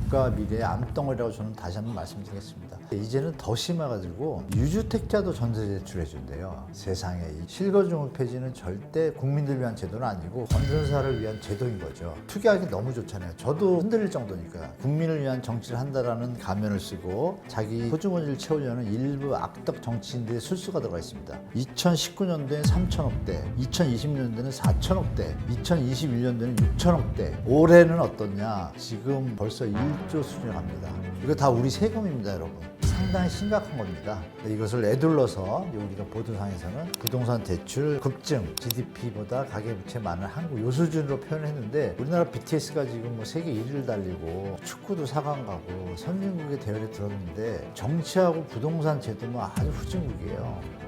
국가 미래의 암덩어리라고 저는 다시 한번 말씀드리겠습니다. 이제는 더 심해가지고 유주택자도 전세 대출해준대요. 세상에 이 실거주물 폐지는 절대 국민들 위한 제도는 아니고 건전사를 위한 제도인 거죠. 투기하기 너무 좋잖아요. 저도 흔들릴 정도니까. 국민을 위한 정치를 한다라는 가면을 쓰고 자기 호주머니를 채우려는 일부 악덕 정치인들의 술수가 들어가 있습니다. 2019년도엔 3천억대, 2020년도에는 4천억대, 2021년도에는 6천억대. 올해는 어떻냐? 지금 벌써 1조 수준에 갑니다. 이거 다 우리 세금입니다, 여러분. 상당히 심각한 겁니다. 이것을 애둘러서 우리가 보도상에서는 부동산 대출 급증, GDP보다 가계부채 많은 한국 요 수준으로 표현했는데 우리나라 BTS가 지금 뭐 세계 1위를 달리고 축구도 4강 가고 선진국의 대열에 들었는데 정치하고 부동산 제도는 아주 후진국이에요.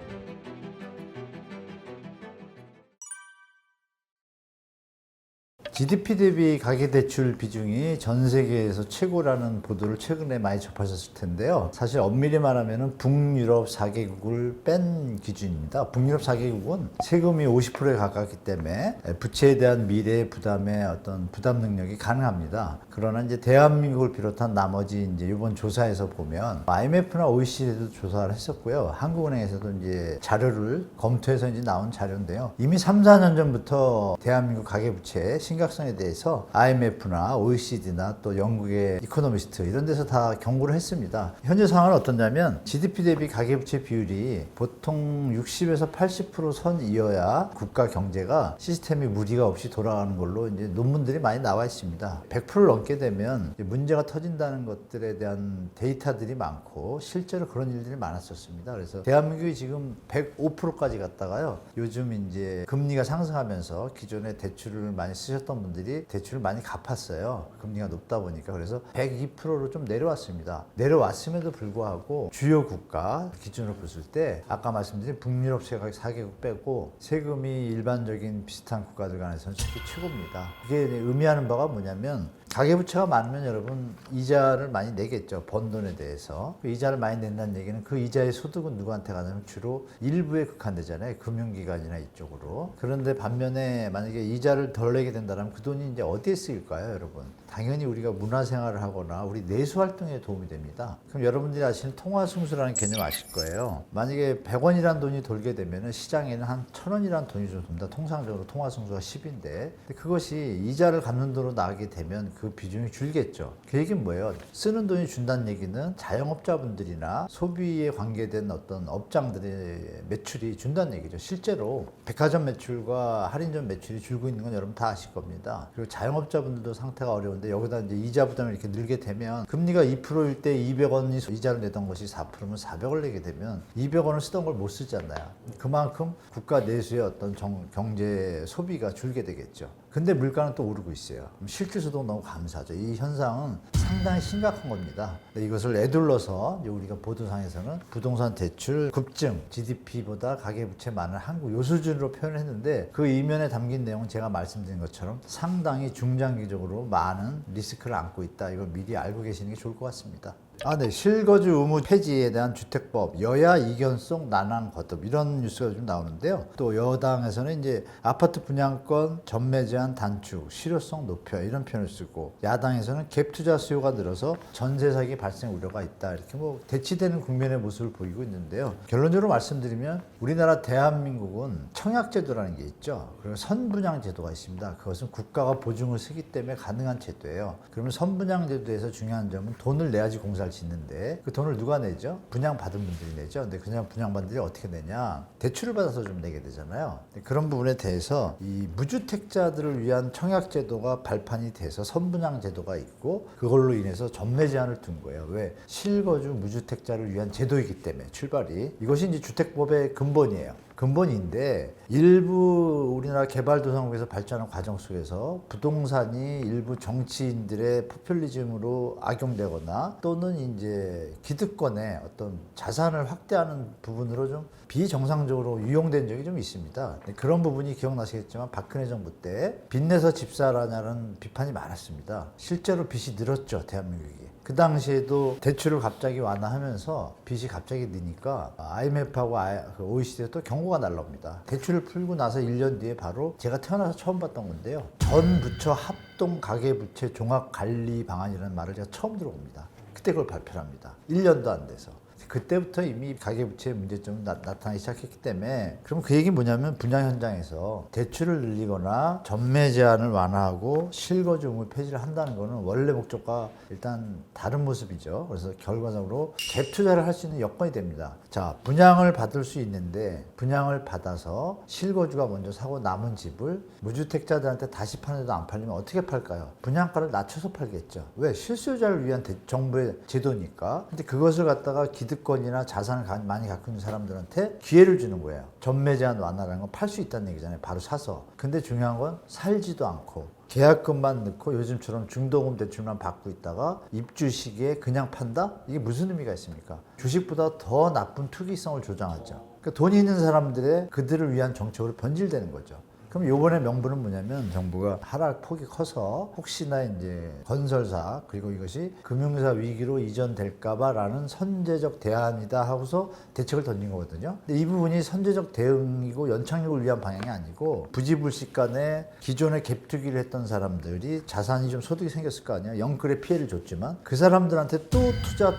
GDP 대비 가계대출 비중이 전 세계에서 최고라는 보도를 최근에 많이 접하셨을 텐데요. 사실 엄밀히 말하면 북유럽 4개국을 뺀 기준입니다. 북유럽 4개국은 세금이 50%에 가깝기 때문에 부채에 대한 미래의 부담의 어떤 부담 능력이 가능합니다. 그러나 이제 대한민국을 비롯한 나머지 이제 이번 조사에서 보면 IMF나 OECD도 조사를 했었고요. 한국은행에서도 이제 자료를 검토해서 이제 나온 자료인데요. 이미 3, 4년 전부터 대한민국 가계부채 심각성에 대해서 IMF나 OECD나 또 영국의 이코노미스트 이런 데서 다 경고를 했습니다. 현재 상황은 어떠냐면 GDP 대비 가계부채 비율이 보통 60에서 80% 선이어야 국가 경제가 시스템이 무리가 없이 돌아가는 걸로 이제 논문들이 많이 나와 있습니다. 100%를 넘게 되면 문제가 터진다는 것들에 대한 데이터들이 많고 실제로 그런 일들이 많았었습니다. 그래서 대한민국이 지금 105%까지 갔다가요. 요즘 이제 금리가 상승하면서 기존에 대출을 많이 쓰셨던 분들이 대출을 많이 갚았어요. 금리가 높다 보니까. 그래서 102%로 좀 내려왔습니다. 내려왔음에도 불구하고 주요 국가 기준으로 봤을 때 아까 말씀드린 북유럽 4개국 빼고 세금이 일반적인 비슷한 국가들 간에서는 세계 최고입니다. 그게 의미하는 바가 뭐냐면 가계부채가 많으면 여러분 이자를 많이 내겠죠. 번 돈에 대해서. 이자를 많이 낸다는 얘기는 그 이자의 소득은 누구한테 가냐면 주로 일부에 국한되잖아요. 금융기관이나 이쪽으로. 그런데 반면에 만약에 이자를 덜 내게 된다면 그 돈이 이제 어디에 쓰일까요, 여러분? 당연히 우리가 문화생활을 하거나 우리 내수활동에 도움이 됩니다. 그럼 여러분들이 아시는 통화승수라는 개념 아실 거예요. 만약에 100원이라는 돈이 돌게 되면 시장에는 한 1000원이라는 돈이 좀 돕니다. 통상적으로 통화승수가 10인데 그것이 이자를 갚는 돈으로 나가게 되면 그 비중이 줄겠죠. 그 얘기는 뭐예요? 쓰는 돈이 준다는 얘기는 자영업자분들이나 소비에 관계된 어떤 업장들의 매출이 준다는 얘기죠. 실제로 백화점 매출과 할인점 매출이 줄고 있는 건 여러분 다 아실 겁니다. 그리고 자영업자분들도 상태가 어려운데 여기다 이제 이자 부담이 이렇게 늘게 되면 금리가 2%일 때 200원이 이자를 내던 것이 4%면 400을 내게 되면 200원을 쓰던 걸 못 쓰잖아요. 그만큼 국가 내수의 어떤 경제 소비가 줄게 되겠죠. 근데 물가는 또 오르고 있어요. 실질소득 너무 감사하죠. 이 현상은 상당히 심각한 겁니다. 이것을 애둘러서 우리가 보도상에서는 부동산 대출 급증, GDP보다 가계부채 많은 한국 요 수준으로 표현했는데 그 이면에 담긴 내용은 제가 말씀드린 것처럼 상당히 중장기적으로 많은 리스크를 안고 있다. 이걸 미리 알고 계시는 게 좋을 것 같습니다. 네. 실거주 의무 폐지에 대한 주택법, 여야 이견성 난항 거듭 이런 뉴스가 좀 나오는데요. 또 여당에서는 이제 아파트 분양권 전매 제한 단축, 실효성 높여 이런 표현을 쓰고 야당에서는 갭 투자 수요가 늘어서 전세 사기 발생 우려가 있다. 이렇게 뭐 대치되는 국면의 모습을 보이고 있는데요. 결론적으로 말씀드리면 우리나라 대한민국은 청약제도라는 게 있죠. 그리고 선분양 제도가 있습니다. 그것은 국가가 보증을 쓰기 때문에 가능한 제도예요. 그러면 선분양 제도에서 중요한 점은 돈을 내야지 공사를 짓는데 그 돈을 누가 내죠? 분양받은 분들이 내죠. 근데 그냥 분양받은 분들이 어떻게 내냐? 대출을 받아서 좀 내게 되잖아요. 그런 부분에 대해서 이 무주택자들을 위한 청약제도가 발판이 돼서 선분양 제도가 있고 그걸로 인해서 전매 제한을 둔 거예요. 왜? 실거주 무주택자를 위한 제도이기 때문에 출발이. 이것이 이제 주택법의 근본이에요. 근본인데 일부 우리나라 개발도상국에서 발전하는 과정 속에서 부동산이 일부 정치인들의 포퓰리즘으로 악용되거나 또는 이제 기득권의 어떤 자산을 확대하는 부분으로 좀 비정상적으로 유용된 적이 좀 있습니다. 그런 부분이 기억나시겠지만 박근혜 정부 때 빚내서 집 사라냐는 비판이 많았습니다. 실제로 빚이 늘었죠, 대한민국이. 그 당시에도 대출을 갑자기 완화하면서 빚이 갑자기 느니까 IMF하고 OECD가 또 경고가 날라옵니다. 대출을 풀고 나서 1년 뒤에 바로 제가 태어나서 처음 봤던 건데요. 전 부처 합동 가계부채 종합관리 방안이라는 말을 제가 처음 들어봅니다. 그때 그걸 발표를 합니다. 1년도 안 돼서. 그때부터 이미 가계부채의 문제점이 나타나기 시작했기 때문에, 그럼 그 얘기는 뭐냐면 분양 현장에서 대출을 늘리거나 전매 제한을 완화하고 실거주 의무 폐지를 한다는 거는 원래 목적과 일단 다른 모습이죠. 그래서 결과적으로 갭 투자를 할 수 있는 여건이 됩니다. 자, 분양을 받을 수 있는데 분양을 받아서 실거주가 먼저 사고 남은 집을 무주택자들한테 다시 파는데도 안 팔리면 어떻게 팔까요? 분양가를 낮춰서 팔겠죠. 왜? 실수요자를 위한 정부의 제도니까. 근데 그것을 갖다가 기득권이나 자산을 많이 갖고 있는 사람들한테 기회를 주는 거예요. 전매 제한 완화라는 건 팔 수 있다는 얘기잖아요. 바로 사서. 근데 중요한 건 살지도 않고 계약금만 넣고 요즘처럼 중도금 대출만 받고 있다가 입주 시기에 그냥 판다? 이게 무슨 의미가 있습니까? 주식보다 더 나쁜 투기성을 조장하죠. 그러니까 돈이 있는 사람들의 그들을 위한 정책으로 변질되는 거죠. 그럼 요번에 명분은 뭐냐면 정부가 하락폭이 커서 혹시나 이제 건설사 그리고 이것이 금융사 위기로 이전될까봐라는 선제적 대안이다 하고서 대책을 던진 거거든요. 근데 이 부분이 선제적 대응이고 연착륙을 위한 방향이 아니고 부지불식간에 기존에 갭투기를 했던 사람들이 자산이 좀 소득이 생겼을 거 아니야. 영끌의 피해를 줬지만 그 사람들한테 또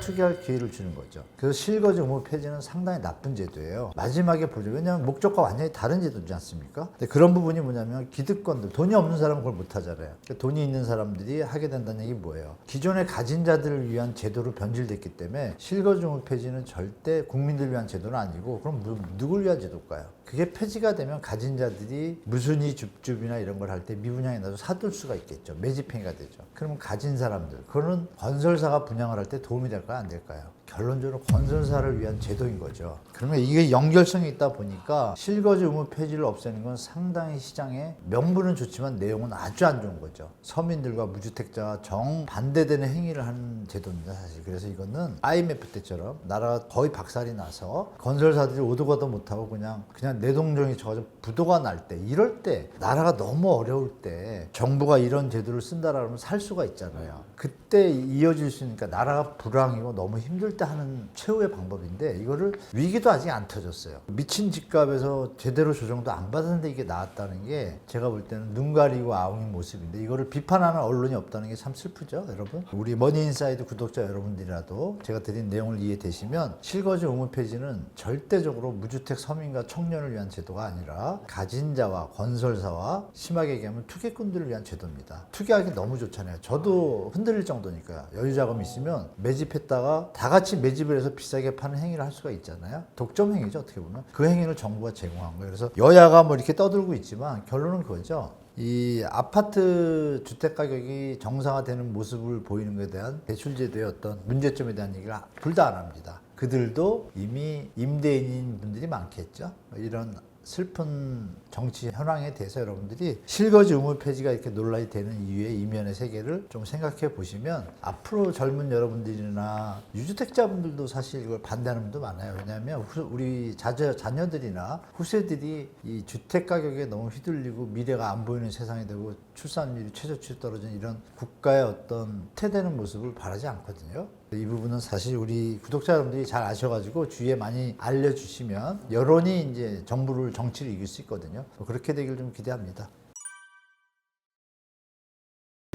투기할 기회를 주는 거죠. 그래서 실거주 의무 폐지는 상당히 나쁜 제도예요. 마지막에 보죠. 왜냐하면 목적과 완전히 다른 제도지 않습니까? 근데 그런 부분이 뭐냐면 기득권들, 돈이 없는 사람은 그걸 못 하잖아요. 그러니까 돈이 있는 사람들이 하게 된다는 얘기 뭐예요? 기존에 가진 자들을 위한 제도로 변질됐기 때문에 실거주 의무 폐지는 절대 국민들을 위한 제도는 아니고 그럼 누굴 위한 제도일까요? 그게 폐지가 되면 가진 자들이 무순위 줍줍이나 이런 걸 할 때 미분양이 나서 사둘 수가 있겠죠. 매집행위가 되죠. 그러면 가진 사람들, 그거는 건설사가 분양을 할 때 도움이 될까요? 안 될까요? 결론적으로 건설사를 위한 제도인 거죠. 그러면 이게 연결성이 있다 보니까 실거주 의무 폐지를 없애는 건 상당히 시장에 명분은 좋지만 내용은 아주 안 좋은 거죠. 서민들과 무주택자가 정반대되는 행위를 하는 제도입니다, 사실. 그래서 이거는 IMF 때처럼 나라가 거의 박살이 나서 건설사들이 오도가도 못하고 그냥 내동종이 쳐가지고 부도가 날 때, 이럴 때 나라가 너무 어려울 때 정부가 이런 제도를 쓴다라면 살 수가 있잖아요. 그때 이어질 수 있으니까 나라가 불황이고 너무 힘들 때 하는 최후의 방법인데 이거를 위기도 아직 안 터졌어요. 미친 집값에서 제대로 조정도 안 받았는데 이게 나왔다는 게 제가 볼 때는 눈 가리고 아웅인 모습인데 이거를 비판하는 언론이 없다는 게 참 슬프죠, 여러분. 우리 머니인사이드 구독자 여러분들이라도 제가 드린 내용을 이해되시면 실거주 의무 폐지는 절대적으로 무주택 서민과 청년을 위한 제도가 아니라 가진 자와 건설사와 심하게 얘기하면 투기꾼들을 위한 제도입니다. 투기하기 너무 좋잖아요. 저도 흔들릴 정도니까요. 여유자금 있으면 매집했다가 다 같이 매집을 해서 비싸게 파는 행위를 할 수가 있잖아요. 독점 행위죠, 어떻게 보면. 그 행위를 정부가 제공한 거예요. 그래서 여야가 뭐 이렇게 떠들고 있지만 결론은 그거죠. 이 아파트 주택 가격이 정상화되는 모습을 보이는 것에 대한 대출제도의 어떤 문제점에 대한 얘기를 둘 다 안 합니다. 그들도 이미 임대인인 분들이 많겠죠. 이런 슬픈 정치 현황에 대해서 여러분들이 실거주 의무 폐지가 이렇게 논란이 되는 이유의 이면의 세계를 좀 생각해 보시면 앞으로 젊은 여러분들이나 유주택자분들도 사실 이걸 반대하는 분도 많아요. 왜냐하면 우리 자녀들이나 후세들이 이 주택 가격에 너무 휘둘리고 미래가 안 보이는 세상이 되고 출산율이 최저치로 떨어진 이런 국가의 어떤 퇴되는 모습을 바라지 않거든요. 이 부분은 사실 우리 구독자 여러분들이 잘 아셔가지고 주위에 많이 알려주시면 여론이 이제 정치를 이길 수 있거든요. 그렇게 되길 좀 기대합니다.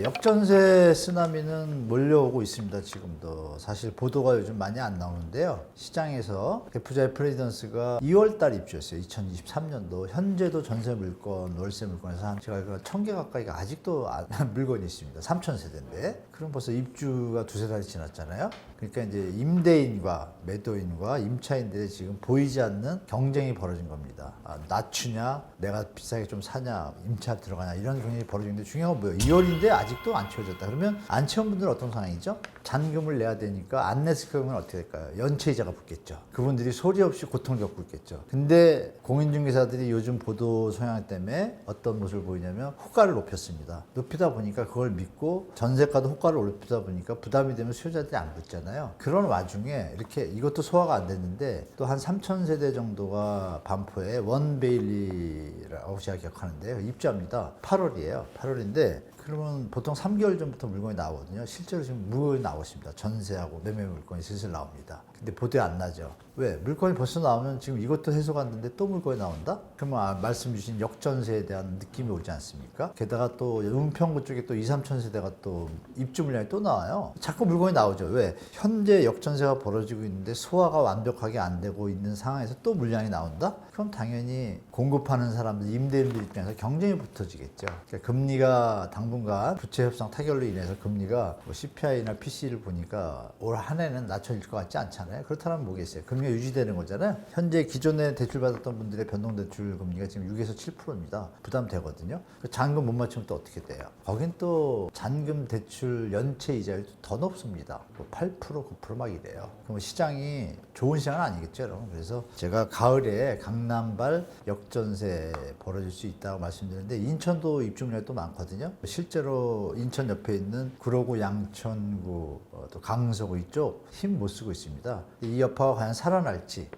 역전세 쓰나미는 몰려오고 있습니다. 지금도 사실 보도가 요즘 많이 안 나오는데요. 시장에서 대표자의 프레지던스가 2월달 입주했어요. 2023년도 현재도 전세 물건, 월세 물건에서 제가 알기로 1000개 가까이가 아직도 물건이 있습니다. 3000세대인데 그럼 벌써 입주가 두세 달이 지났잖아요. 그러니까 이제 임대인과 매도인과 임차인들의 지금 보이지 않는 경쟁이 벌어진 겁니다. 낮추냐, 내가 비싸게 좀 사냐, 임차 들어가냐 이런 경쟁이 벌어지는데 중요한 건 뭐예요? 2월인데 아직도 안 채워졌다. 그러면 안 채운 분들은 어떤 상황이죠? 잔금을 내야 되니까 안 냈을 경우는 어떻게 될까요? 연체이자가 붙겠죠. 그분들이 소리 없이 고통을 겪고 있겠죠. 근데 공인중개사들이 요즘 보도 성향 때문에 어떤 모습을 보이냐면 호가를 높였습니다. 높이다 보니까 그걸 믿고 전세가도 호가를 높이다 보니까 부담이 되면 수요자들이 안 붙잖아요. 그런 와중에 이렇게 이것도 소화가 안 됐는데 또 한 3000세대 정도가 반포에 원베일리라고 제가 기억하는데요. 입주합니다. 8월이에요. 8월인데 그러면 보통 3개월 전부터 물건이 나오거든요. 실제로 지금 물건이 나오십니다. 전세하고 매매 물건이 슬슬 나옵니다. 근데 보도에 안 나죠. 왜? 물건이 벌써 나오면 지금 이것도 해소갔는데 또 물건이 나온다? 그러면 말씀 주신 역전세에 대한 느낌이 오지 않습니까? 게다가 또 은평구 쪽에 또 2, 3천 세대가 또 입주 물량이 또 나와요. 자꾸 물건이 나오죠. 왜? 현재 역전세가 벌어지고 있는데 소화가 완벽하게 안 되고 있는 상황에서 또 물량이 나온다? 그럼 당연히 공급하는 사람들, 임대인들 입장에서 경쟁이 붙어지겠죠. 그러니까 금리가 당분간 부채 협상 타결로 인해서 금리가 뭐 CPI나 PC를 보니까 올 한 해는 낮춰질 것 같지 않잖아요. 그렇다면 뭐겠어요? 금리가 유지되는 거잖아요. 현재 기존에 대출받았던 분들의 변동대출 금리가 지금 6에서 7%입니다. 부담되거든요. 잔금 못 맞추면 또 어떻게 돼요? 거긴 또 잔금 대출 연체 이자율도 더 높습니다. 8%, 9%막 이래요. 그럼 시장이 좋은 시장은 아니겠죠, 여러분. 그래서 제가 가을에 강남발 역전세 벌어질 수 있다고 말씀드렸는데 인천도 입주물량이 또 많거든요. 실제로 인천 옆에 있는 구로구, 양천구, 또 강서구 이쪽 힘 못 쓰고 있습니다. 이 여파가 과연 살아날지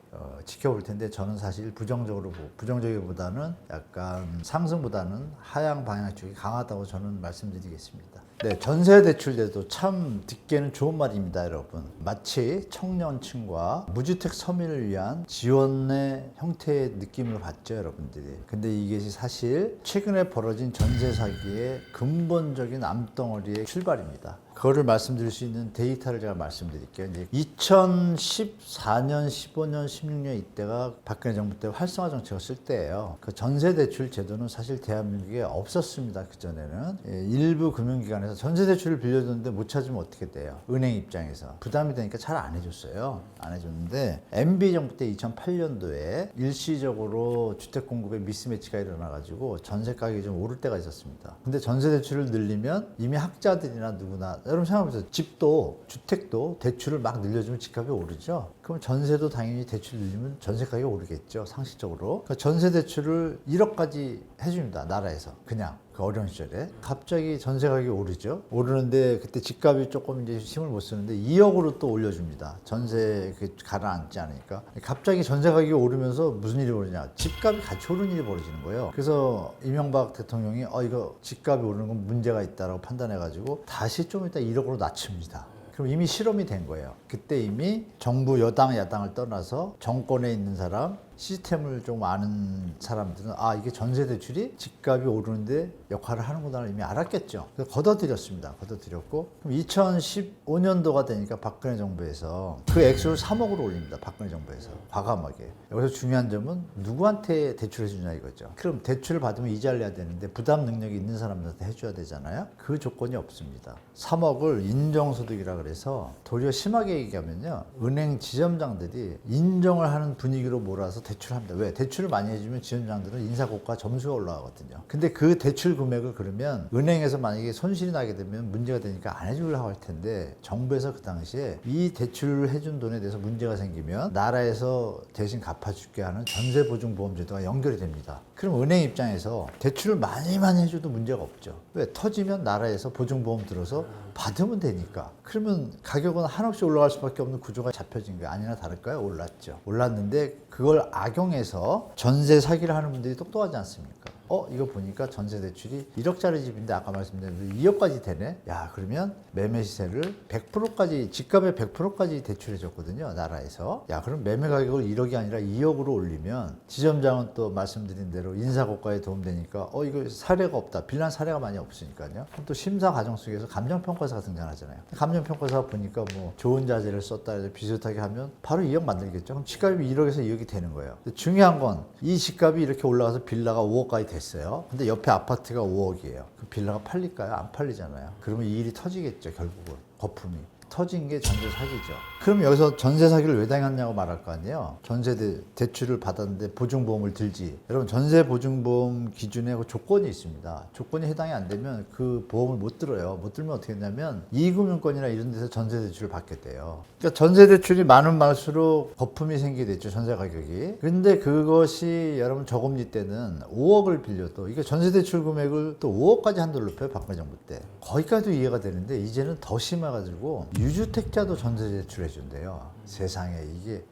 지켜볼 텐데 저는 사실 부정적이기보다는 약간 상승보다는 하향 방향 쪽이 강하다고 저는 말씀드리겠습니다. 네, 전세 대출제도 참 듣기에는 좋은 말입니다, 여러분. 마치 청년층과 무주택 서민을 위한 지원의 형태의 느낌을 받죠, 여러분들이. 근데 이게 사실 최근에 벌어진 전세 사기의 근본적인 암덩어리의 출발입니다. 그거를 말씀드릴 수 있는 데이터를 제가 말씀드릴게요. 이제 2014년, 15년, 16년 이때가 박근혜 정부 때 활성화 정책을 쓸 때예요. 그 전세 대출 제도는 사실 대한민국에 없었습니다. 그전에는 일부 금융기관에서 전세 대출을 빌려줬는데 못 찾으면 어떻게 돼요? 은행 입장에서 부담이 되니까 잘 안 해줬어요. 안 해줬는데 MB 정부 때 2008년도에 일시적으로 주택 공급에 미스매치가 일어나가지고 전세 가격이 좀 오를 때가 있었습니다. 근데 전세 대출을 늘리면 이미 학자들이나 누구나 여러분 생각해보세요. 집도 주택도 대출을 막 늘려주면 집값이 오르죠. 그럼 전세도 당연히 대출 늘리면 전세 가격이 오르겠죠. 상식적으로. 그러니까 전세 대출을 1억까지 해줍니다. 나라에서 그냥. 그 어려운 시절에 갑자기 전세 가격이 오르죠. 오르는데 그때 집값이 조금 이제 힘을 못 쓰는데 2억으로 또 올려줍니다. 전세 가라앉지 않으니까. 갑자기 전세 가격이 오르면서 무슨 일이 벌어지냐? 집값이 같이 오르는 일이 벌어지는 거예요. 그래서 이명박 대통령이 이거 집값이 오르는 건 문제가 있다라고 판단해가지고 다시 좀 이따 1억으로 낮춥니다. 그럼 이미 실험이 된 거예요. 그때 이미 정부 여당 야당을 떠나서 정권에 있는 사람 시스템을 좀 아는 사람들은 이게 전세 대출이 집값이 오르는데 역할을 하는구나를 이미 알았겠죠. 그래서 걷어들였습니다. 걷어들였고 그럼 2015년도가 되니까 박근혜 정부에서 그 액수를 3억으로 올립니다. 박근혜 정부에서 과감하게. 여기서 중요한 점은 누구한테 대출해 주냐 이거죠. 그럼 대출을 받으면 이자를 내야 되는데 부담 능력이 있는 사람들한테 해줘야 되잖아요. 그 조건이 없습니다. 3억을 인정소득이라 그래서 도리어 심하게 얘기하면요. 은행 지점장들이 인정을 하는 분위기로 몰아서 대출합니다. 왜? 대출을 많이 해주면 지원장들은 인사고과 점수가 올라가거든요. 근데 그 대출 금액을 그러면 은행에서 만약에 손실이 나게 되면 문제가 되니까 안 해주려고 할 텐데 정부에서 그 당시에 이 대출을 해준 돈에 대해서 문제가 생기면 나라에서 대신 갚아줄게 하는 전세보증보험제도가 연결이 됩니다. 그럼 은행 입장에서 대출을 많이 해줘도 문제가 없죠. 왜? 터지면 나라에서 보증보험 들어서 받으면 되니까. 그러면 가격은 한없이 올라갈 수밖에 없는 구조가 잡혀진 게 아니나 다를까요? 올랐죠. 올랐는데 그걸 악용해서 전세 사기를 하는 분들이 똑똑하지 않습니까? 이거 보니까 전세 대출이 1억짜리 집인데 아까 말씀드린 2억까지 되네? 야, 그러면 매매 시세를 100%까지, 집값의 100%까지 대출해 줬거든요, 나라에서. 야, 그럼 매매 가격을 1억이 아니라 2억으로 올리면 지점장은 또 말씀드린 대로 인사고과에 도움되니까 이거 사례가 없다. 빌란 사례가 많이 없으니까요. 그럼 또 심사 과정 속에서 감정평가사가 등장하잖아요. 감정평가사가 보니까 뭐 좋은 자재를 썼다 해서 비슷하게 하면 바로 2억 만들겠죠. 그럼 집값이 1억에서 2억이 되는 거예요. 중요한 건 이 집값이 이렇게 올라가서 빌라가 5억까지 됐어요. 근데 옆에 아파트가 5억이에요. 그 빌라가 팔릴까요? 안 팔리잖아요. 그러면 이 일이 터지겠죠, 결국은. 거품이. 터진 게 전세 사기죠. 그럼 여기서 전세 사기를 왜 당했냐고 말할 거 아니에요. 전세 대출을 받았는데 보증보험을 들지. 여러분 전세 보증보험 기준에 그 조건이 있습니다. 조건이 해당이 안 되면 그 보험을 못 들어요. 못 들면 어떻게 되냐면 이금융권이나 이런 데서 전세 대출을 받게 돼요. 그러니까 전세 대출이 많을수록 거품이 생기게 됐죠. 전세 가격이. 근데 그것이 여러분 저금리 때는 5억을 빌려도 이게 전세 대출 금액을 또 5억까지 한도를 높여요. 박근혜 정부 때. 거기까지도 이해가 되는데 이제는 더 심해가지고 유주택자도 전세 대출해 준대요. 세상에 이게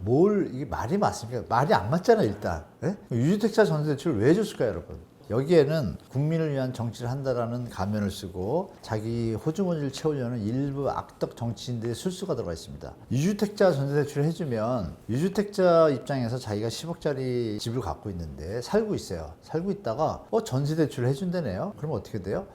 말이 맞습니까? 말이 안 맞잖아요, 일단. 예? 유주택자 전세 대출을 왜 줬을까요, 여러분? 여기에는 국민을 위한 정치를 한다라는 가면을 쓰고 자기 호주머니를 채우려는 일부 악덕 정치인들의 술수가 들어가 있습니다. 유주택자 전세대출을 해주면 유주택자 입장에서 자기가 10억짜리 집을 갖고 있는데 살고 있어요. 살고 있다가 전세대출을 해준다네요. 그러면 어떻게 돼요?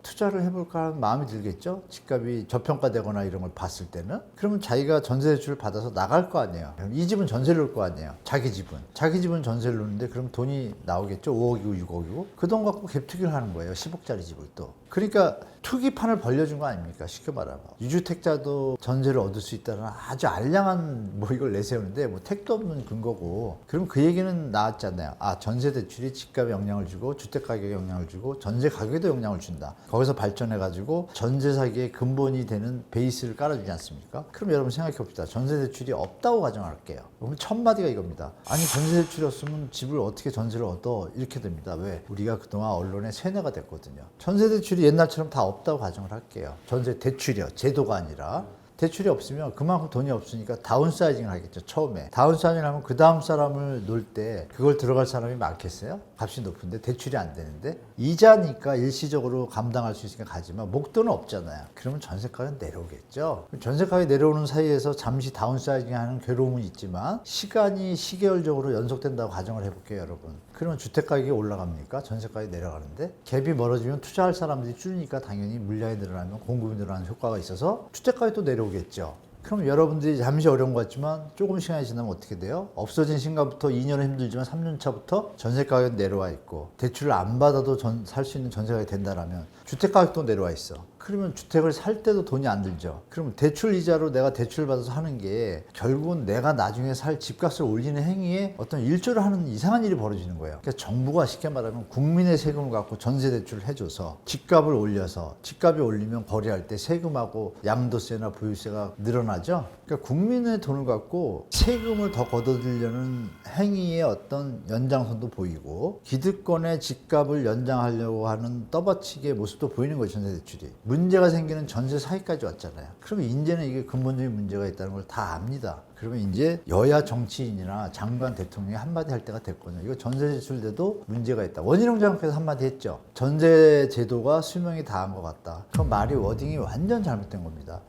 투자를 해볼까 하는 마음이 들겠죠? 집값이 저평가되거나 이런 걸 봤을 때는. 그러면 자기가 전세대출을 받아서 나갈 거 아니에요. 그럼 이 집은 전세를 놓을 거 아니에요. 자기 집은 전세를 놓는데 그럼 돈이 나오겠죠? 5억이고 6억이고. 그 돈 갖고 갭투기를 하는 거예요. 10억짜리 집을 또. 그러니까 투기판을 벌려준 거 아닙니까? 쉽게 말하면. 유주택자도 전세를 얻을 수 있다는 아주 알량한 이걸 내세우는데 택도 없는 근거고. 그럼 그 얘기는 나왔잖아요. 전세 대출이 집값에 영향을 주고 주택 가격에 영향을 주고 전세 가격에도 영향을 준다. 거기서 발전해가지고 전세 사기의 근본이 되는 베이스를 깔아주지 않습니까? 그럼 여러분 생각해 봅시다. 전세 대출이 없다고 가정할게요. 그럼 첫 마디가 이겁니다. 아니 전세 대출이 없으면 집을 어떻게 전세를 얻어? 이렇게 됩니다. 왜? 우리가 그동안 언론에 세뇌가 됐거든요. 전세 대출이 옛날처럼 다 없다고 가정을 할게요. 전세 대출이요. 제도가 아니라. 대출이 없으면 그만큼 돈이 없으니까 다운사이징을 하겠죠. 처음에. 다운사이징을 하면 그 다음 사람을 놓을 때 그걸 들어갈 사람이 많겠어요? 값이 높은데 대출이 안 되는데 이자니까 일시적으로 감당할 수 있으니까 가지만 목돈은 없잖아요. 그러면 전세가격은 내려오겠죠. 전세가격이 내려오는 사이에서 잠시 다운사이징하는 괴로움은 있지만 시간이 시계열적으로 연속된다고 가정을 해볼게요. 여러분. 그러면 주택가격이 올라갑니까? 전세가격이 내려가는데 갭이 멀어지면 투자할 사람들이 줄으니까 당연히 물량이 늘어나면 공급이 늘어나는 효과가 있어서 주택가격이 또 내려오겠죠. 그럼 여러분들이 잠시 어려운 것 같지만 조금 시간이 지나면 어떻게 돼요? 없어진 신가부터 2년은 힘들지만 3년 차부터 전세가격은 내려와 있고 대출을 안 받아도 살 수 있는 전세가격이 된다라면 주택가격도 내려와 있어. 그러면 주택을 살 때도 돈이 안 들죠. 그러면 대출 이자로 내가 대출을 받아서 하는 게 결국은 내가 나중에 살 집값을 올리는 행위에 어떤 일조를 하는 이상한 일이 벌어지는 거예요. 그러니까 정부가 쉽게 말하면 국민의 세금을 갖고 전세 대출을 해줘서 집값을 올려서 집값이 올리면 거래할 때 세금하고 양도세나 보유세가 늘어나죠. 그러니까 국민의 돈을 갖고 세금을 더 걷어들려는 행위의 어떤 연장선도 보이고 기득권의 집값을 연장하려고 하는 떠받치기의 모습도 보이는 거죠. 전세 대출이. 문제가 생기는 전세 사기까지 왔잖아요. 그러면 이제는 이게 근본적인 문제가 있다는 걸 다 압니다. 그러면 이제 여야 정치인이나 장관 대통령이 한마디 할 때가 됐거든요. 이거 전세 대출돼도 문제가 있다. 원희룡 장관께서 한마디 했죠. 전세 제도가 수명이 다한 것 같다. 그 말이 워딩이 완전 잘못된 겁니다.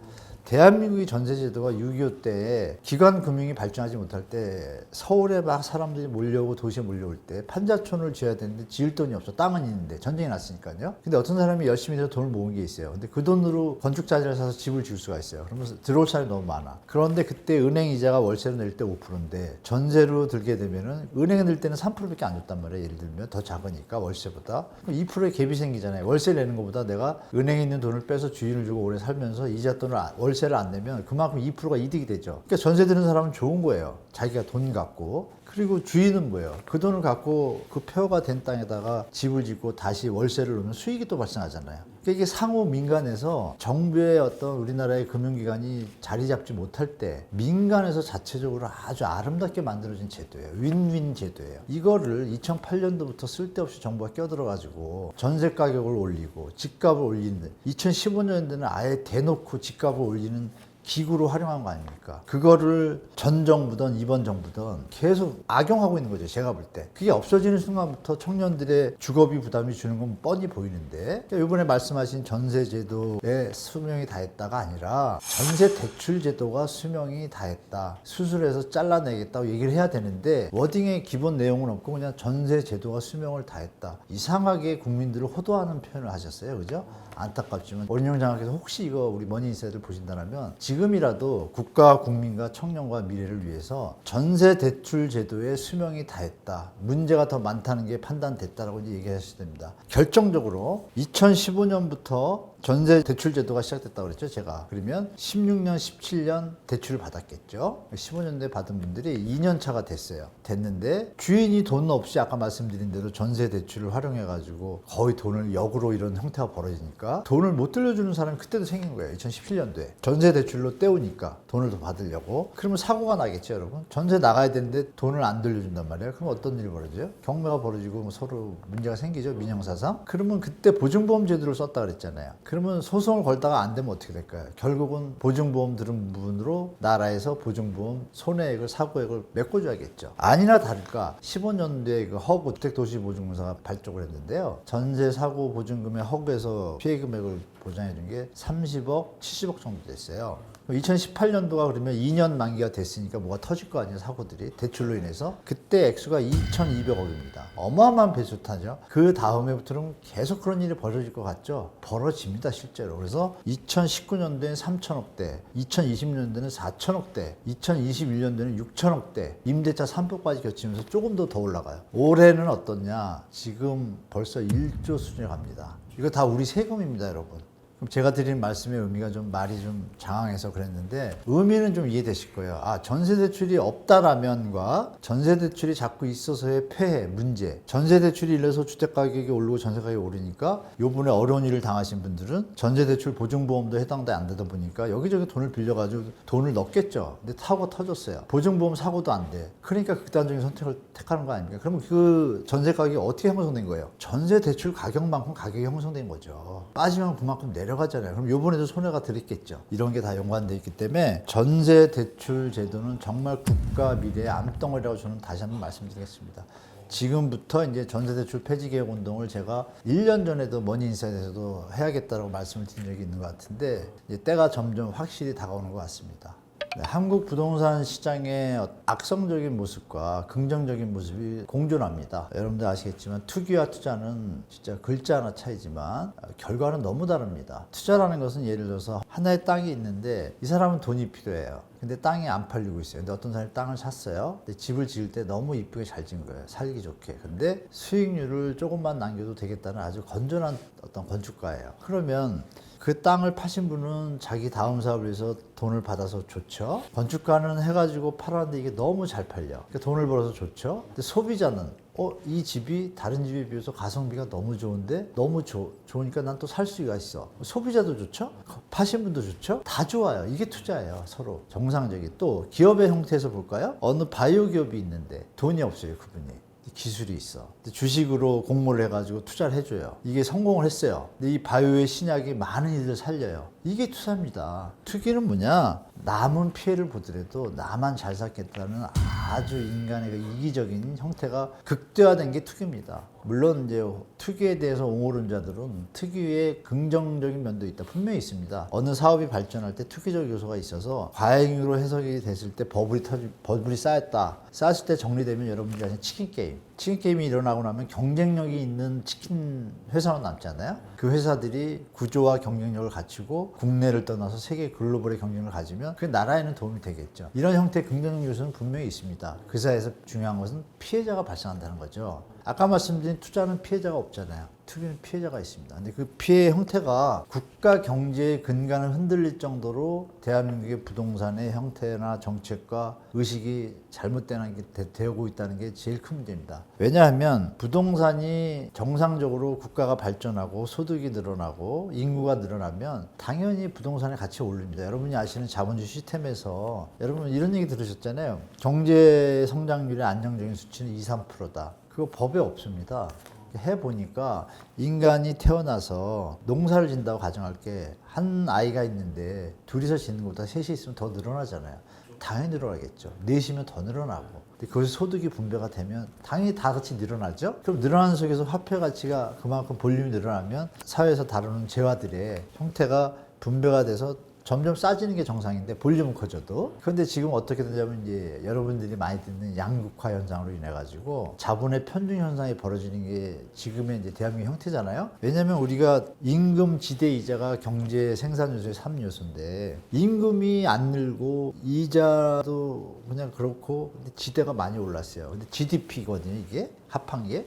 대한민국의 전세제도가 6.25 때에 기관금융이 발전하지 못할 때 서울에 막 사람들이 몰려오고 도시에 몰려올 때 판자촌을 지어야 되는데 지을 돈이 없어. 땅은 있는데 전쟁이 났으니까요. 근데 어떤 사람이 열심히 해서 돈을 모은 게 있어요. 근데 그 돈으로 건축자재를 사서 집을 지을 수가 있어요. 그러면서 들어올 사람이 너무 많아. 그런데 그때 은행 이자가 월세로 낼 때 5%인데 전세로 들게 되면은 은행에 낼 때는 3%밖에 안 줬단 말이에요. 예를 들면 더 작으니까 월세보다. 그럼 2%의 갭이 생기잖아요. 월세 내는 것보다 내가 은행에 있는 돈을 빼서 주인을 주고 오래 살면서 이자 돈을 월세를 안 내면 그만큼 2%가 이득이 되죠. 그러니까 전세 드는 사람은 좋은 거예요. 자기가 돈 갖고. 그리고 주인은 뭐예요? 그 돈을 갖고 그 폐허가 된 땅에다가 집을 짓고 다시 월세를 넣으면 수익이 또 발생하잖아요. 그러니까 이게 상호 민간에서 정부의 어떤 우리나라의 금융기관이 자리 잡지 못할 때 민간에서 자체적으로 아주 아름답게 만들어진 제도예요. 윈윈 제도예요. 이거를 2008년도부터 쓸데없이 정부가 껴들어가지고 전세 가격을 올리고 집값을 올리는데 2015년도에는 아예 대놓고 집값을 올리는 기구로 활용한 거 아닙니까? 그거를 전 정부든 이번 정부든 계속 악용하고 있는 거죠. 제가 볼 때. 그게 없어지는 순간부터 청년들의 주거비 부담이 주는 건 뻔히 보이는데 이번에 말씀하신 전세제도의 수명이 다했다가 아니라 전세 대출 제도가 수명이 다했다. 수술해서 잘라내겠다고 얘기를 해야 되는데 워딩의 기본 내용은 없고 그냥 전세제도가 수명을 다했다. 이상하게 국민들을 호도하는 표현을 하셨어요. 그죠? 안타깝지만 원희룡 장관께서 혹시 이거 우리 머니인사이드를 보신다면 지금이라도 국가, 국민과 청년과 미래를 위해서 전세 대출 제도의 수명이 다했다. 문제가 더 많다는 게 판단됐다라고 이제 얘기하셔야 됩니다. 결정적으로 2015년부터 전세 대출 제도가 시작됐다고 그랬죠, 제가. 그러면 16년, 17년 대출을 받았겠죠. 15년도에 받은 분들이 2년 차가 됐어요. 됐는데 주인이 돈 없이 아까 말씀드린 대로 전세 대출을 활용해가지고 거의 돈을 역으로 이런 형태가 벌어지니까 돈을 못 들려주는 사람이 그때도 생긴 거예요. 2017년도에. 전세 대출로 때우니까 돈을 더 받으려고. 그러면 사고가 나겠죠, 여러분. 전세 나가야 되는데 돈을 안 들려준단 말이에요. 그럼 어떤 일이 벌어져요? 경매가 벌어지고 서로 문제가 생기죠, 민형사상. 그러면 그때 보증보험 제도를 썼다 그랬잖아요. 그러면 소송을 걸다가 안 되면 어떻게 될까요? 결국은 보증보험 들은 부분으로 나라에서 보증보험 손해액을 사고액을 메꿔줘야겠죠. 아니나 다를까 15년도에 그 허구 주택도시보증공사가 발족을 했는데요. 전세 사고 보증금의 허구에서 피해 금액을 보장해 준 게 30억, 70억 정도 됐어요. 2018년도가 그러면 2년 만기가 됐으니까 뭐가 터질 거 아니에요, 사고들이. 대출로 인해서. 그때 액수가 2,200억입니다. 어마어마한 배수타죠. 그 다음에부터는 계속 그런 일이 벌어질 것 같죠? 벌어집니다, 실제로. 그래서 2019년도엔 3,000억대, 2020년도에는 4,000억대, 2021년도에는 6,000억대, 임대차 3법까지 겹치면서 조금 더 올라가요. 올해는 어떻냐? 지금 벌써 1조 수준에 갑니다. 이거 다 우리 세금입니다, 여러분. 그럼 제가 드린 말씀의 의미가 좀 말이 좀 장황해서 그랬는데 의미는 좀 이해되실 거예요. 아, 전세대출이 없다라면과 전세대출이 자꾸 있어서의 폐해, 문제. 전세대출이 일러서 주택가격이 오르고 전세가격이 오르니까 요번에 어려운 일을 당하신 분들은 전세대출 보증보험도 해당도 안 되다 보니까 여기저기 돈을 빌려가지고 돈을 넣겠죠. 근데 사고가 터졌어요. 보증보험 사고도 안 돼. 그러니까 극단적인 선택을 택하는 거 아닙니까? 그러면 그 전세가격이 어떻게 형성된 거예요? 전세대출 가격만큼 가격이 형성된 거죠. 빠지면 그만큼 내려가잖아요. 그럼 요번에도 손해가 들었겠죠. 이런 게 다 연관되어 있기 때문에 전세 대출 제도는 정말 국가 미래의 암덩어리라고 저는 다시 한번 말씀드리겠습니다. 지금부터 이제 전세대출 폐지개혁 운동을 제가 1년 전에도 머니인사이트에서도 해야겠다고 말씀을 드린 적이 있는 것 같은데 이제 때가 점점 확실히 다가오는 것 같습니다. 네, 한국 부동산 시장의 악성적인 모습과 긍정적인 모습이 공존합니다. 여러분들 아시겠지만 투기와 투자는 진짜 글자 하나 차이지만 결과는 너무 다릅니다. 투자라는 것은 예를 들어서 하나의 땅이 있는데 이 사람은 돈이 필요해요. 근데 땅이 안 팔리고 있어요. 근데 어떤 사람이 땅을 샀어요. 근데 집을 지을 때 너무 이쁘게 잘 지은 거예요. 살기 좋게. 근데 수익률을 조금만 남겨도 되겠다는 아주 건전한 어떤 건축가예요. 그러면 그 땅을 파신 분은 자기 다음 사업을 위해서 돈을 받아서 좋죠. 건축가는 해가지고 팔았는데 이게 너무 잘 팔려. 그러니까 돈을 벌어서 좋죠. 근데 소비자는 이 집이 다른 집에 비해서 가성비가 너무 좋은데 너무 좋으니까 난 또 살 수가 있어. 소비자도 좋죠. 파신 분도 좋죠. 다 좋아요. 이게 투자예요. 서로 정상적인. 또 기업의 형태에서 볼까요? 어느 바이오 기업이 있는데 돈이 없어요. 그분이. 기술이 있어. 주식으로 공모를 해가지고 투자를 해줘요. 이게 성공을 했어요. 근데 이 바이오의 신약이 많은 이들을 살려요. 이게 투자입니다. 투기는 뭐냐? 남은 피해를 보더라도 나만 잘 살겠다는 아주 인간의 이기적인 형태가 극대화된 게 투기입니다. 물론 이제 투기에 대해서 옹호론자들은 투기의 긍정적인 면도 있다. 분명히 있습니다. 어느 사업이 발전할 때 투기적 요소가 있어서 과잉으로 해석이 됐을 때 버블이 쌓였다. 쌓였을 때 정리되면 여러분들이 아시는 치킨 게임. 치킨 게임이 일어나고 나면 경쟁력이 있는 치킨 회사만 남잖아요. 그 회사들이 구조와 경쟁력을 갖추고 국내를 떠나서 세계 글로벌의 경쟁력을 가지면 그 나라에는 도움이 되겠죠. 이런 형태의 긍정적 요소는 분명히 있습니다. 그 사이에서 중요한 것은 피해자가 발생한다는 거죠. 아까 말씀드린 투자는 피해자가 없잖아요. 투기는 피해자가 있습니다. 근데 그 피해 형태가 국가 경제의 근간을 흔들릴 정도로 대한민국의 부동산의 형태나 정책과 의식이 잘못되는 게 되고 있다는 게 제일 큰 문제입니다. 왜냐하면 부동산이 정상적으로 국가가 발전하고 소득이 늘어나고 인구가 늘어나면 당연히 부동산의 가치가 오릅니다. 여러분이 아시는 자본주의 시스템에서 여러분 이런 얘기 들으셨잖아요. 경제 성장률의 안정적인 수치는 2, 3%다. 그거 법에 없습니다. 해보니까 인간이 태어나서 농사를 짓는다고 가정할게 한 아이가 있는데 둘이서 짓는 것보다 셋이 있으면 더 늘어나잖아요. 당연히 늘어나겠죠. 넷이면 더 늘어나고. 근데 거기서 소득이 분배가 되면 당연히 다 같이 늘어나죠. 그럼 늘어나는 속에서 화폐 가치가 그만큼 볼륨이 늘어나면 사회에서 다루는 재화들의 형태가 분배가 돼서 점점 싸지는 게 정상인데 볼륨은 커져도. 그런데 지금 어떻게 되냐면 이제 여러분들이 많이 듣는 양극화 현상으로 인해 가지고 자본의 편중 현상이 벌어지는 게 지금의 이제 대한민국 형태잖아요. 왜냐하면 우리가 임금 지대 이자가 경제 생산 요소의 3요소인데 임금이 안 늘고 이자도 그냥 그렇고 근데 지대가 많이 올랐어요. 근데 GDP거든요, 이게 합한 게.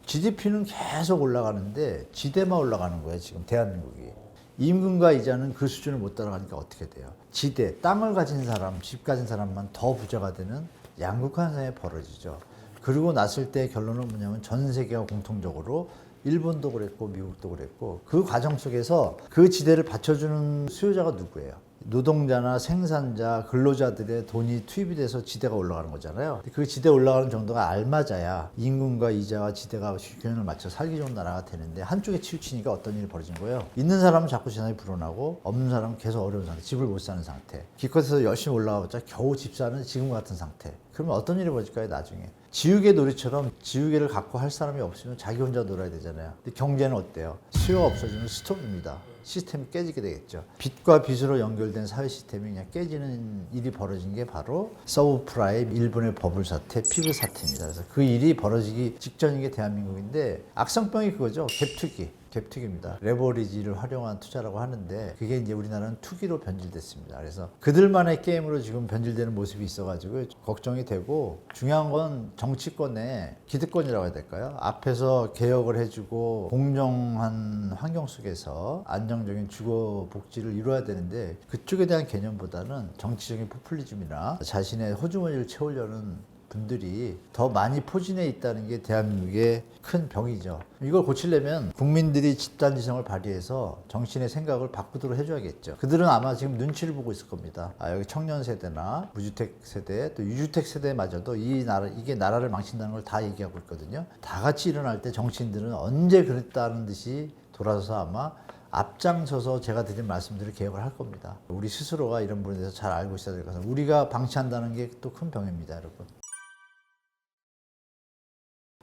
GDP는 계속 올라가는데 지대만 올라가는 거예요, 지금 대한민국이. 임금과 이자는 그 수준을 못 따라가니까 어떻게 돼요? 지대, 땅을 가진 사람, 집 가진 사람만 더 부자가 되는 양극화 현상이 벌어지죠. 그러고 났을 때 결론은 뭐냐면 전 세계가 공통적으로 일본도 그랬고 미국도 그랬고 그 과정 속에서 그 지대를 받쳐주는 수요자가 누구예요? 노동자나 생산자, 근로자들의 돈이 투입이 돼서 지대가 올라가는 거잖아요. 그 지대 올라가는 정도가 알맞아야 임금과 이자와 지대가 균형을 맞춰 살기 좋은 나라가 되는데 한쪽에 치우치니까 어떤 일이 벌어진 거예요. 있는 사람은 자꾸 재산이 불어나고 없는 사람은 계속 어려운 상태, 집을 못 사는 상태. 기껏해서 열심히 올라가봤자 겨우 집 사는 지금 같은 상태. 그러면 어떤 일이 벌어질까요, 나중에? 지우개 놀이처럼 지우개를 갖고 할 사람이 없으면 자기 혼자 놀아야 되잖아요. 근데 경제는 어때요? 수요가 없어지면 스톱입니다. 시스템이 깨지게 되겠죠. 빚과 빚으로 연결된 사회 시스템이 그냥 깨지는 일이 벌어진 게 바로 서브프라임 일본의 버블 사태, 피부 사태입니다. 그래서 그 일이 벌어지기 직전인 게 대한민국인데 악성병이 그거죠. 갭투기입니다. 레버리지를 활용한 투자라고 하는데 그게 이제 우리나라는 투기로 변질됐습니다. 그래서 그들만의 게임으로 지금 변질되는 모습이 있어가지고 걱정이 되고 중요한 건 정치권의 기득권이라고 해야 될까요? 앞에서 개혁을 해주고 공정한 환경 속에서 안정적인 주거 복지를 이루어야 되는데 그쪽에 대한 개념보다는 정치적인 포퓰리즘이나 자신의 호주머니를 채우려는 분들이 더 많이 포진해 있다는 게 대한민국의 큰 병이죠. 이걸 고치려면 국민들이 집단지성을 발휘해서 정치인의 생각을 바꾸도록 해줘야겠죠. 그들은 아마 지금 눈치를 보고 있을 겁니다. 여기 청년 세대나 무주택 세대 또 유주택 세대마저도 이게 나라를 망친다는 걸 다 얘기하고 있거든요. 다 같이 일어날 때 정치인들은 언제 그랬다는 듯이 돌아서서 아마 앞장서서 제가 드린 말씀들을 개혁을 할 겁니다. 우리 스스로가 이런 부분에 대해서 잘 알고 있어야 될 것 같습니다. 우리가 방치한다는 게 또 큰 병입니다, 여러분.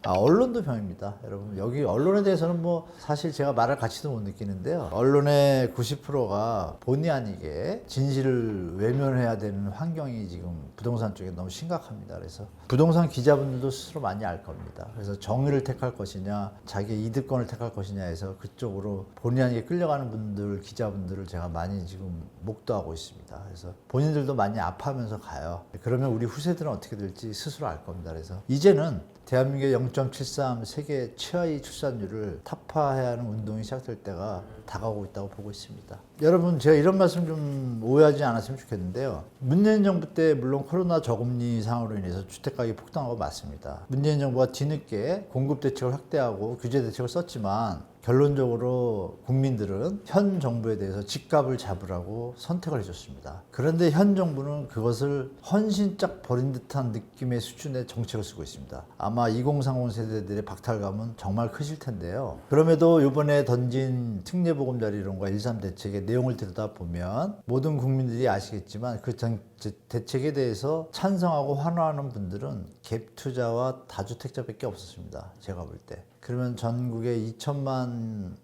언론도 병입니다. 여러분, 여기 언론에 대해서는 뭐 사실 제가 말할 가치도 못 느끼는데요. 언론의 90%가 본의 아니게 진실을 외면해야 되는 환경이 지금 부동산 쪽에 너무 심각합니다. 그래서 부동산 기자분들도 스스로 많이 알 겁니다. 그래서 정의를 택할 것이냐, 자기의 이득권을 택할 것이냐 해서 그쪽으로 본의 아니게 끌려가는 분들, 기자분들을 제가 많이 지금 목도하고 있습니다. 그래서 본인들도 많이 아파하면서 가요. 그러면 우리 후세들은 어떻게 될지 스스로 알 겁니다. 그래서 이제는 대한민국의 0.73 세계 최하위 출산율을 타파해야 하는 운동이 시작될 때가 다가오고 있다고 보고 있습니다. 여러분, 제가 이런 말씀 좀 오해하지 않았으면 좋겠는데요. 문재인 정부 때 물론 코로나 저금리 상황으로 인해서 주택가격이 폭등한 거 맞습니다. 문재인 정부가 뒤늦게 공급 대책을 확대하고 규제 대책을 썼지만 결론적으로 국민들은 현 정부에 대해서 집값을 잡으라고 선택을 해줬습니다. 그런데 현 정부는 그것을 헌신짝 버린 듯한 느낌의 수준의 정책을 쓰고 있습니다. 아마 2030 세대들의 박탈감은 정말 크실 텐데요. 그럼에도 이번에 던진 특례보금자리 이론과 1.3 대책의 내용을 들여다보면 모든 국민들이 아시겠지만 그 대책에 대해서 찬성하고 환호하는 분들은 갭 투자와 다주택자밖에 없었습니다. 제가 볼 때. 그러면 전국에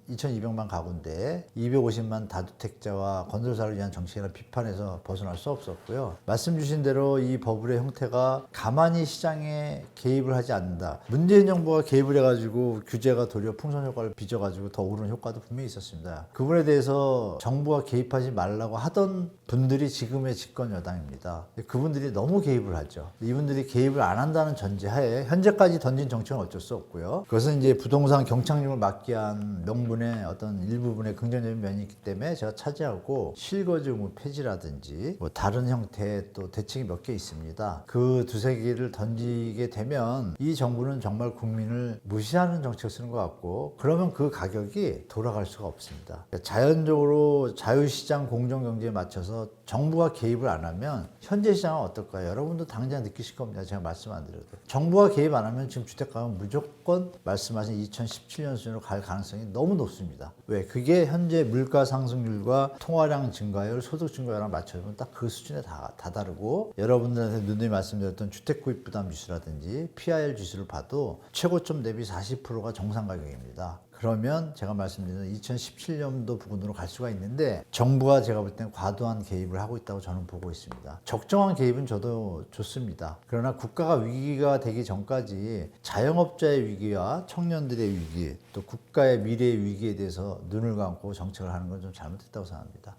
2,200만 가구인데 250만 다주택자와 건설사를 위한 정책이라는 비판에서 벗어날 수 없었고요. 말씀 주신 대로 이 버블의 형태가 가만히 시장에 개입을 하지 않는다. 문재인 정부가 개입을 해가지고 규제가 도리어 풍선 효과를 빚어가지고 더 오르는 효과도 분명히 있었습니다. 그분에 대해서 정부가 개입하지 말라고 하던 분들이 지금의 집권 여당입니다. 그분들이 너무 개입을 하죠. 이분들이 개입을 안 한다는 전제하에 현재까지 던진 정책은 어쩔 수 없고요. 그것은 이제 부동산 경착륙을 막기 위한 명분의 어떤 일부분의 긍정적인 면이 있기 때문에 제가 차지하고 실거주 의무 폐지라든지 뭐 다른 형태의 또 대책이 몇 개 있습니다. 그 두세 개를 던지게 되면 이 정부는 정말 국민을 무시하는 정책을 쓰는 것 같고 그러면 그 가격이 돌아갈 수가 없습니다. 자연적으로 자유시장 공정경제에 맞춰서 정부가 개입을 안 하면 현재 시장은 어떨까요? 여러분도 당장 느끼실 겁니다. 제가 말씀 안 드려도. 정부가 개입 안 하면 지금 주택가격은 무조건 말씀하신 2017년 수준으로 갈 가능성이 너무 높습니다. 왜? 그게 현재 물가 상승률과 통화량 증가율, 소득 증가율랑 맞춰보면 딱 그 수준에 다다르고 여러분들한테 누누이 말씀드렸던 주택 구입 부담 지수라든지 PIR 지수를 봐도 최고점 대비 40%가 정상 가격입니다. 그러면 제가 말씀드린 2017년도 부근으로 갈 수가 있는데 정부가 제가 볼 때는 과도한 개입을 하고 있다고 저는 보고 있습니다. 적정한 개입은 저도 좋습니다. 그러나 국가가 위기가 되기 전까지 자영업자의 위기와 청년들의 위기 또 국가의 미래의 위기에 대해서 눈을 감고 정책을 하는 건 좀 잘못됐다고 생각합니다.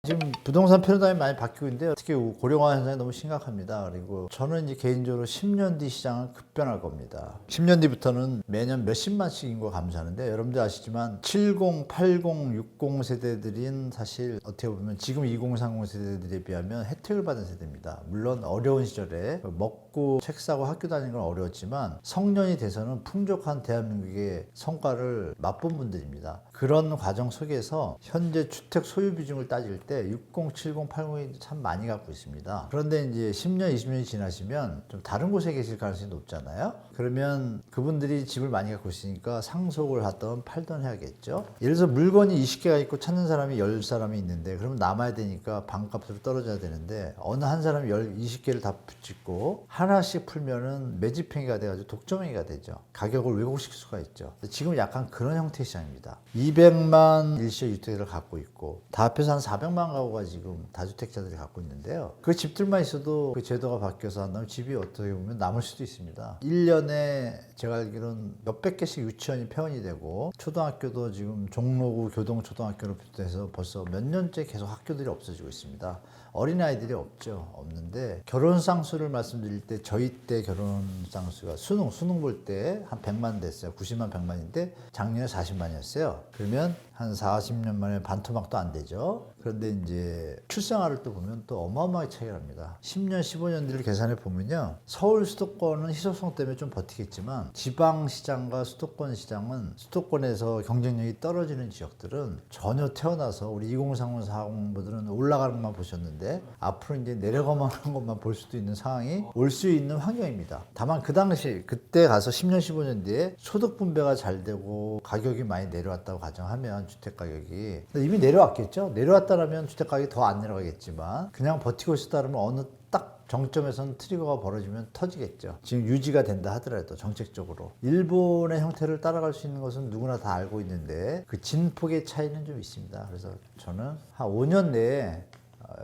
지금 부동산 패러다임이 많이 바뀌고 있는데요. 특히 고령화 현상이 너무 심각합니다. 그리고 저는 이제 개인적으로 10년 뒤 시장은 급변할 겁니다. 10년 뒤부터는 매년 몇십만씩 인구가 감소하는데 여러분들 아시지만 70, 80, 60 세대들인 사실 어떻게 보면 지금 20, 30 세대들에 비하면 혜택을 받은 세대입니다. 물론 어려운 시절에 먹고 책 사고 학교 다니는 건 어려웠지만 성년이 돼서는 풍족한 대한민국의 성과를 맛본 분들입니다. 그런 과정 속에서 현재 주택 소유 비중을 따질 때 60, 70, 80이 참 많이 갖고 있습니다. 그런데 이제 10년, 20년이 지나시면 좀 다른 곳에 계실 가능성이 높잖아요. 그러면 그분들이 집을 많이 갖고 있으니까 상속을 하던 팔던 해야겠죠. 예를 들어서 물건이 20개가 있고 찾는 사람이 10사람이 있는데 그러면 남아야 되니까 반값으로 떨어져야 되는데 어느 한 사람이 20개를 다 붙잡고 하나씩 풀면은 매집행위가 돼가지고 독점행위가 되죠. 가격을 왜곡시킬 수가 있죠. 지금 약간 그런 형태의 시장입니다. 200만 일시적 주택을 갖고 있고 다 합해서 한 400만 가구가 지금 다주택자들이 갖고 있는데요. 그 집들만 있어도 그 제도가 바뀌어서 안 나면 집이 어떻게 보면 남을 수도 있습니다. 1년에 제가 알기로는 몇백 개씩 유치원이 폐원이 되고 초등학교도 지금 종로구 교동초등학교를 비롯해서 벌써 몇 년째 계속 학교들이 없어지고 있습니다. 어린아이들이 없는데 결혼 쌍수를 말씀드릴 때 저희 때 결혼 쌍수가 수능 볼 때 한 100만 됐어요. 90만 100만인데 작년에 40만이었어요. 그러면 한 40년 만에 반토막도 안 되죠. 그런데 이제 출생아를 또 보면 또 어마어마하게 차이가 납니다. 10년, 15년 뒤를 계산해 보면요. 서울 수도권은 희소성 때문에 좀 버티겠지만 지방시장과 수도권 시장은 수도권에서 경쟁력이 떨어지는 지역들은 전혀 태어나서 우리 2030, 40분들은 올라가는 것만 보셨는데 앞으로 이제 내려가만 하는 것만 볼 수도 있는 상황이 올 수 있는 환경입니다. 다만 그 당시 그때 가서 10년, 15년 뒤에 소득 분배가 잘 되고 가격이 많이 내려왔다고 가정하면 주택 가격이 이미 내려왔겠죠. 내려왔다라면 주택 가격이 더 안 내려가겠지만 그냥 버티고 있었다면 어느 딱 정점에서는 트리거가 벌어지면 터지겠죠. 지금 유지가 된다 하더라도 정책적으로 일본의 형태를 따라갈 수 있는 것은 누구나 다 알고 있는데 그 진폭의 차이는 좀 있습니다. 그래서 저는 한 5년 내에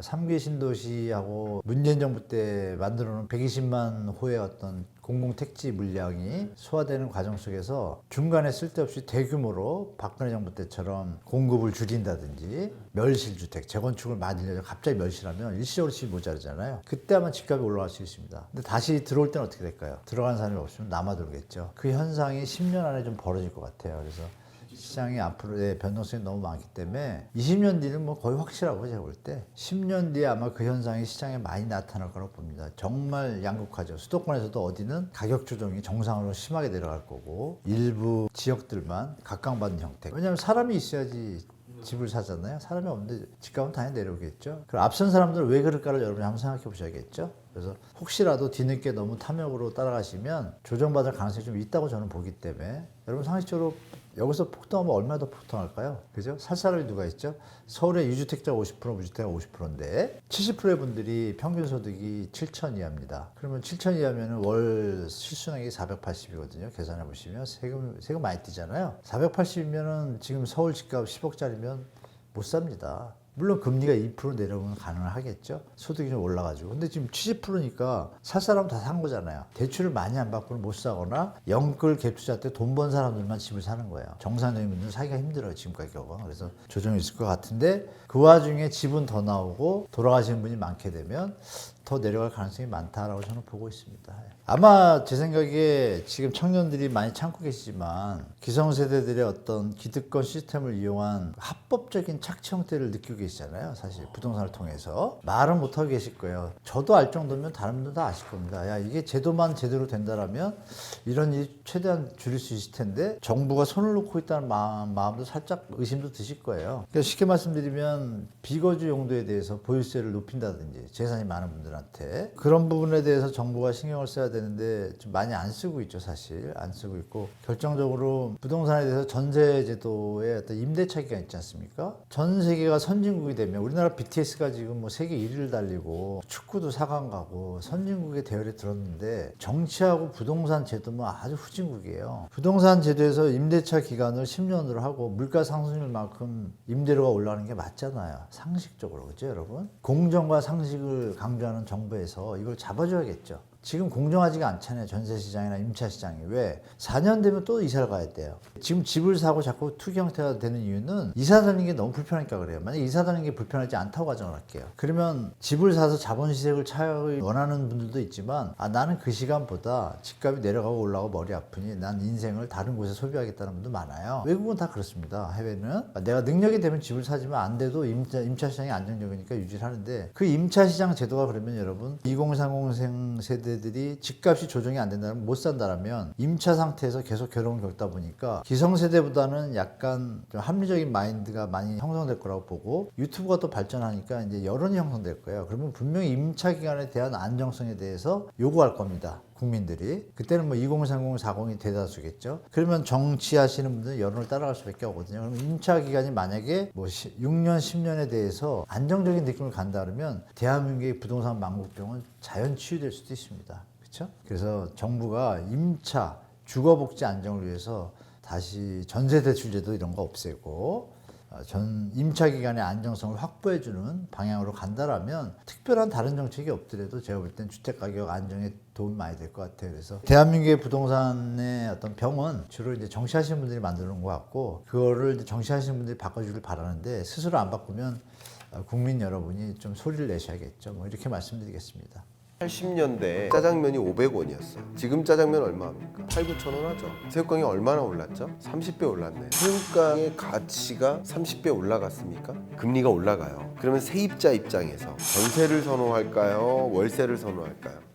3기 신도시하고 문재인 정부 때 만들어 놓은 120만 호의 어떤 공공택지 물량이 소화되는 과정 속에서 중간에 쓸데없이 대규모로 박근혜 정부 때처럼 공급을 줄인다든지 멸실주택, 재건축을 많이 늘려서 갑자기 멸실하면 일시적으로 집이 모자르잖아요. 그때 아마 집값이 올라갈 수 있습니다. 근데 다시 들어올 때는 어떻게 될까요? 들어간 사람이 없으면 남아 들어오겠죠. 그 현상이 10년 안에 좀 벌어질 것 같아요. 그래서 시장이 앞으로의 변동성이 너무 많기 때문에 20년 뒤는 뭐 거의 확실하고 제가 볼 때 10년 뒤에 아마 그 현상이 시장에 많이 나타날 거라고 봅니다. 정말 양극화죠. 수도권에서도 어디는 가격 조정이 정상으로 심하게 내려갈 거고 일부 지역들만 각광받는 형태. 왜냐하면 사람이 있어야지 집을 사잖아요. 사람이 없는데 집값은 당연히 내려오겠죠. 그럼 앞선 사람들은 왜 그럴까를 여러분이 한번 생각해 보셔야겠죠. 그래서 혹시라도 뒤늦게 너무 탐욕으로 따라가시면 조정받을 가능성이 좀 있다고 저는 보기 때문에 여러분 상식적으로 여기서 폭등하면 얼마나 더 폭등할까요? 그죠? 살 사람이 누가 있죠? 서울의 유주택자가 50%, 무주택자가 50%인데 70%의 분들이 평균 소득이 7천 이하입니다. 그러면 7천 이하면 월 실수령액이 480이거든요. 계산해 보시면 세금 많이 떼잖아요. 480이면 지금 서울 집값 10억짜리면 못 삽니다. 물론 금리가 2% 내려오면 가능하겠죠. 소득이 좀 올라가지고. 근데 지금 70%니까 살 사람 다 산 거잖아요. 대출을 많이 안 받고는 못 사거나 영끌 갭 투자 때 돈 번 사람들만 집을 사는 거예요. 정상적인 분들은 사기가 힘들어요. 지금 가격은. 그래서 조정이 있을 것 같은데 그 와중에 집은 더 나오고 돌아가시는 분이 많게 되면 더 내려갈 가능성이 많다라고 저는 보고 있습니다. 아마 제 생각에 지금 청년들이 많이 참고 계시지만 기성세대들의 어떤 기득권 시스템을 이용한 합법적인 착취 형태를 느끼고 계시잖아요. 사실 부동산을 통해서 말은 못하고 계실 거예요. 저도 알 정도면 다른 분들 다 아실 겁니다. 야, 이게 제도만 제대로 된다라면 이런 일 최대한 줄일 수 있을 텐데 정부가 손을 놓고 있다는 마음도 살짝 의심도 드실 거예요. 그러니까 쉽게 말씀드리면 비거주 용도에 대해서 보유세를 높인다든지 재산이 많은 분들한테 그런 부분에 대해서 정부가 신경을 써야 되는데 좀 많이 안 쓰고 있죠. 사실 안 쓰고 있고 결정적으로 부동산에 대해서 전세 제도의 어떤 임대차 기간 있지 않습니까? 전 세계가 선진국이 되면 우리나라 BTS가 지금 뭐 세계 1위를 달리고 축구도 4강 가고 선진국의 대열에 들었는데 정치하고 부동산 제도는 아주 후진국이에요. 부동산 제도에서 임대차 기간을 10년으로 하고 물가 상승률만큼 임대료가 올라가는 게 맞잖아요. 상식적으로. 그죠 여러분? 공정과 상식을 강조하는 정부에서 이걸 잡아줘야겠죠. 지금 공정하지가 않잖아요. 전세시장이나 임차시장이. 왜? 4년 되면 또 이사를 가야 돼요. 지금 집을 사고 자꾸 투기 형태가 되는 이유는 이사 다니는 게 너무 불편하니까 그래요. 만약에 이사 다니는 게 불편하지 않다고 가정을 할게요. 그러면 집을 사서 자본시세를 차익을 원하는 분들도 있지만 나는 그 시간보다 집값이 내려가고 올라가고 머리 아프니 난 인생을 다른 곳에 소비하겠다는 분도 많아요. 외국은 다 그렇습니다. 해외는 내가 능력이 되면 집을 사지만 안 돼도 임차시장이 안정적이니까 유지를 하는데 그 임차시장 제도가 그러면 여러분 2030 세대 세대들이 집값이 조정이 안 된다면 못 산다라면 임차 상태에서 계속 괴로움을 겪다 보니까 기성세대보다는 약간 좀 합리적인 마인드가 많이 형성될 거라고 보고 유튜브가 또 발전하니까 이제 여론이 형성될 거예요. 그러면 분명히 임차 기간에 대한 안정성에 대해서 요구할 겁니다. 국민들이. 그때는 뭐 2030, 40이 대다수겠죠. 그러면 정치하시는 분들은 여론을 따라갈 수밖에 없거든요. 그럼 임차 기간이 만약에 뭐 6년, 10년에 대해서 안정적인 느낌을 간다 그러면 대한민국의 부동산 망국병은 자연 치유될 수도 있습니다. 그렇죠? 그래서 정부가 임차, 주거복지 안정을 위해서 다시 전세대출제도 이런 거 없애고 전 임차 기간의 안정성을 확보해주는 방향으로 간다라면 특별한 다른 정책이 없더라도 제가 볼 땐 주택 가격 안정에 도움이 많이 될 것 같아요. 그래서 대한민국의 부동산의 어떤 병은 주로 이제 정치하시는 분들이 만드는 것 같고 그거를 이제 정치하시는 분들이 바꿔주길 바라는데 스스로 안 바꾸면 국민 여러분이 좀 소리를 내셔야겠죠. 뭐 이렇게 말씀드리겠습니다. 80년대 짜장면이 500원이었어요. 지금 짜장면 얼마입니까? 8, 9천 원 하죠. 새우깡이 얼마나 올랐죠? 30배 올랐네. 새우깡의 가치가 30배 올라갔습니까? 금리가 올라가요. 그러면 세입자 입장에서 전세를 선호할까요? 월세를 선호할까요?